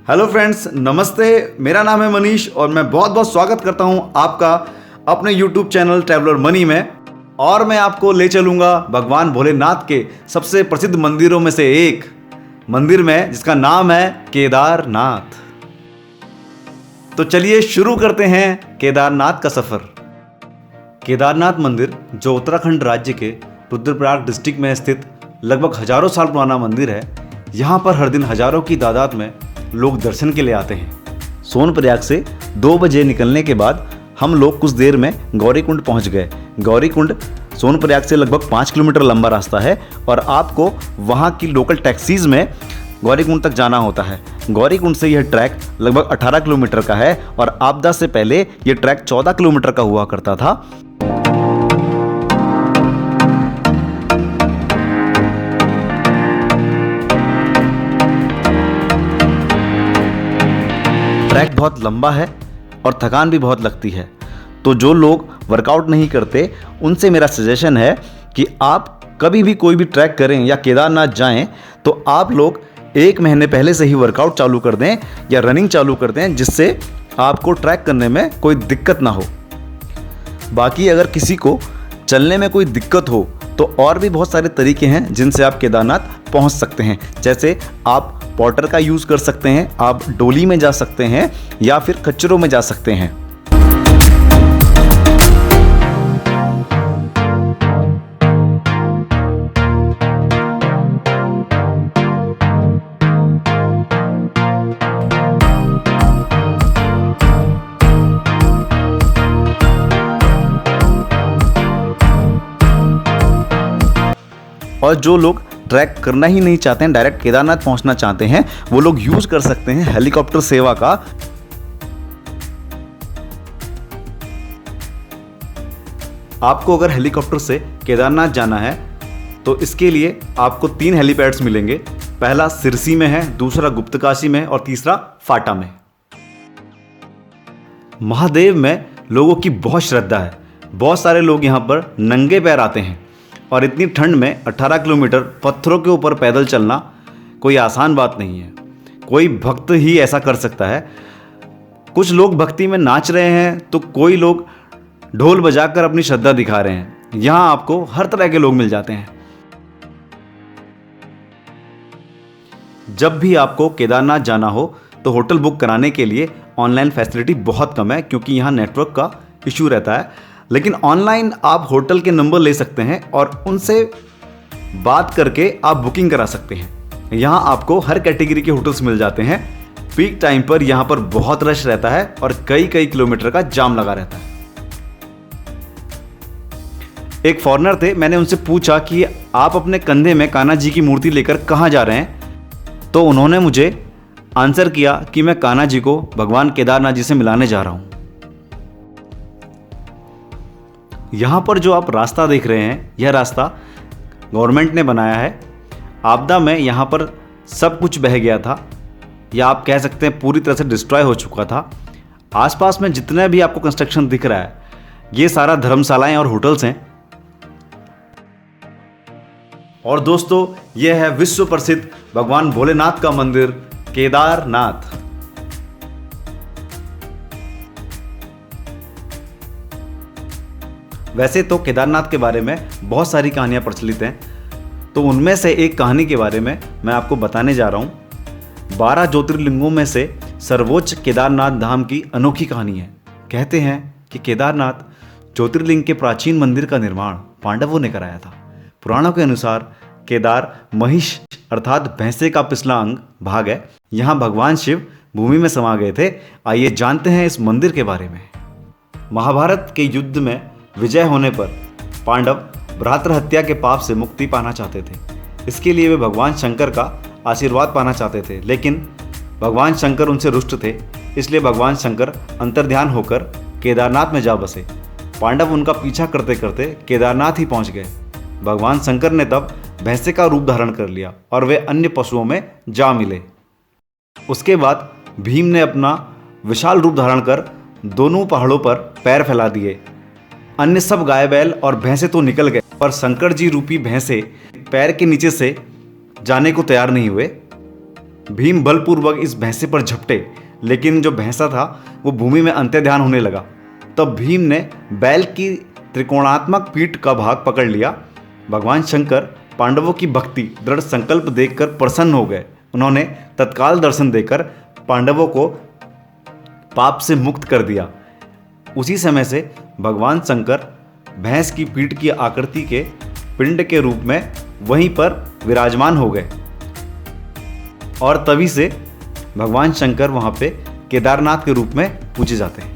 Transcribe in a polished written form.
Hello friends, नमस्ते। मेरा नाम है मनीष और मैं बहुत बहुत स्वागत करता हूं आपका अपने यूट्यूब चैनल ट्रैवलर मनी में। और मैं आपको ले चलूंगा भगवान भोलेनाथ के सबसे प्रसिद्ध मंदिरों में से एक मंदिर में, जिसका नाम है केदारनाथ। तो चलिए शुरू करते हैं केदारनाथ का सफर। केदारनाथ मंदिर, जो उत्तराखंड राज्य के रुद्रप्रयाग डिस्ट्रिक्ट में स्थित लगभग हजारों साल पुराना मंदिर है, यहाँ पर हर दिन हजारों की तादाद में लोग दर्शन के लिए आते हैं। सोनप्रयाग से 2 बजे निकलने के बाद हम लोग कुछ देर में गौरीकुंड पहुंच गए। गौरीकुंड सोनप्रयाग से लगभग 5 किलोमीटर लंबा रास्ता है और आपको वहां की लोकल टैक्सीज में गौरीकुंड तक जाना होता है। गौरीकुंड से यह ट्रैक लगभग 18 किलोमीटर का है और आपदा से पहले यह ट्रैक 14 किलोमीटर का हुआ करता था। ट्रैक बहुत लंबा है और थकान भी बहुत लगती है, तो जो लोग वर्कआउट नहीं करते उनसे मेरा सजेशन है कि आप कभी भी कोई भी ट्रैक करें या केदारनाथ जाएं तो आप लोग 1 महीने पहले से ही वर्कआउट चालू कर दें या रनिंग चालू कर दें, जिससे आपको ट्रैक करने में कोई दिक्कत ना हो। बाकी अगर किसी को चलने में कोई दिक्कत हो तो और भी बहुत सारे तरीके हैं जिनसे आप केदारनाथ पहुंच सकते हैं। जैसे आप पॉटर का यूज़ कर सकते हैं, आप डोली में जा सकते हैं या फिर खच्चरों में जा सकते हैं। और जो लोग ट्रैक करना ही नहीं चाहते हैं, डायरेक्ट केदारनाथ पहुंचना चाहते हैं, वो लोग यूज कर सकते हैं हेलीकॉप्टर सेवा का। आपको अगर हेलीकॉप्टर से केदारनाथ जाना है तो इसके लिए आपको 3 हेलीपैड्स मिलेंगे। पहला सिरसी में है, दूसरा गुप्तकाशी में और तीसरा फाटा में। महादेव में लोगों की बहुत श्रद्धा है। बहुत सारे लोग यहाँ पर नंगे पैर आते हैं और इतनी ठंड में 18 किलोमीटर पत्थरों के ऊपर पैदल चलना कोई आसान बात नहीं है। कोई भक्त ही ऐसा कर सकता है। कुछ लोग भक्ति में नाच रहे हैं तो कोई लोग ढोल बजाकर अपनी श्रद्धा दिखा रहे हैं। यहाँ आपको हर तरह के लोग मिल जाते हैं। जब भी आपको केदारनाथ जाना हो तो होटल बुक कराने के लिए ऑनलाइन फैसिलिटी बहुत कम है, क्योंकि यहाँ नेटवर्क का इशू रहता है। लेकिन ऑनलाइन आप होटल के नंबर ले सकते हैं और उनसे बात करके आप बुकिंग करा सकते हैं। यहाँ आपको हर कैटेगरी के होटल्स मिल जाते हैं। पीक टाइम पर यहाँ पर बहुत रश रहता है और कई किलोमीटर का जाम लगा रहता है। एक फॉरेनर थे, मैंने उनसे पूछा कि आप अपने कंधे में कान्हा जी की मूर्ति लेकर कहाँ जा रहे हैं, तो उन्होंने मुझे आंसर किया कि मैं कान्हा जी को भगवान केदारनाथ जी से मिलाने जा रहा हूँ। यहाँ पर जो आप रास्ता देख रहे हैं, यह रास्ता गवर्नमेंट ने बनाया है। आपदा में यहाँ पर सब कुछ बह गया था, या आप कह सकते हैं पूरी तरह से डिस्ट्रॉय हो चुका था। आसपास में जितने भी आपको कंस्ट्रक्शन दिख रहा है, ये सारा धर्मशालाएं और होटल्स हैं। और दोस्तों, यह है विश्व प्रसिद्ध भगवान भोलेनाथ का मंदिर केदारनाथ। वैसे तो केदारनाथ के बारे में बहुत सारी कहानियाँ प्रचलित हैं, तो उनमें से एक कहानी के बारे में मैं आपको बताने जा रहा हूँ। 12 ज्योतिर्लिंगों में से सर्वोच्च केदारनाथ धाम की अनोखी कहानी है। कहते हैं कि केदारनाथ ज्योतिर्लिंग के प्राचीन मंदिर का निर्माण पांडवों ने कराया था। पुराणों के अनुसार केदार महिष अर्थात भैंसे का पिछला अंग भाग है। यहाँ भगवान शिव भूमि में समा गए थे। आइए जानते हैं इस मंदिर के बारे में। महाभारत के युद्ध में विजय होने पर पांडव भ्रातृ हत्या के पाप से मुक्ति पाना चाहते थे। इसके लिए वे भगवान शंकर का आशीर्वाद पाना चाहते थे, लेकिन भगवान शंकर उनसे रुष्ट थे। इसलिए भगवान शंकर अंतर्ध्यान होकर केदारनाथ में जा बसे। पांडव उनका पीछा करते करते केदारनाथ ही पहुंच गए। भगवान शंकर ने तब भैंसे का रूप धारण कर लिया और वे अन्य पशुओं में जा मिले। उसके बाद भीम ने अपना विशाल रूप धारण कर दोनों पहाड़ों पर पैर फैला दिए। अन्य सब गाय बैल और भैंसे तो निकल गए, पर शंकर जी रूपी भैंसे पैर के नीचे से जाने को तैयार नहीं हुए। भीम बलपूर्वक इस भैंसे पर झपटे, लेकिन जो भैंसा था वो भूमि में अंतर्ध्यान होने लगा। तब भीम ने बैल की त्रिकोणात्मक पीठ का भाग पकड़ लिया। भगवान शंकर पांडवों की भक्ति, दृढ़ संकल्प देखकर प्रसन्न हो गए। उन्होंने तत्काल दर्शन देकर पांडवों को पाप से मुक्त कर दिया। उसी समय से भगवान शंकर भैंस की पीठ की आकृति के पिंड के रूप में वहीं पर विराजमान हो गए और तभी से भगवान शंकर वहाँ पे केदारनाथ के रूप में पूजे जाते हैं।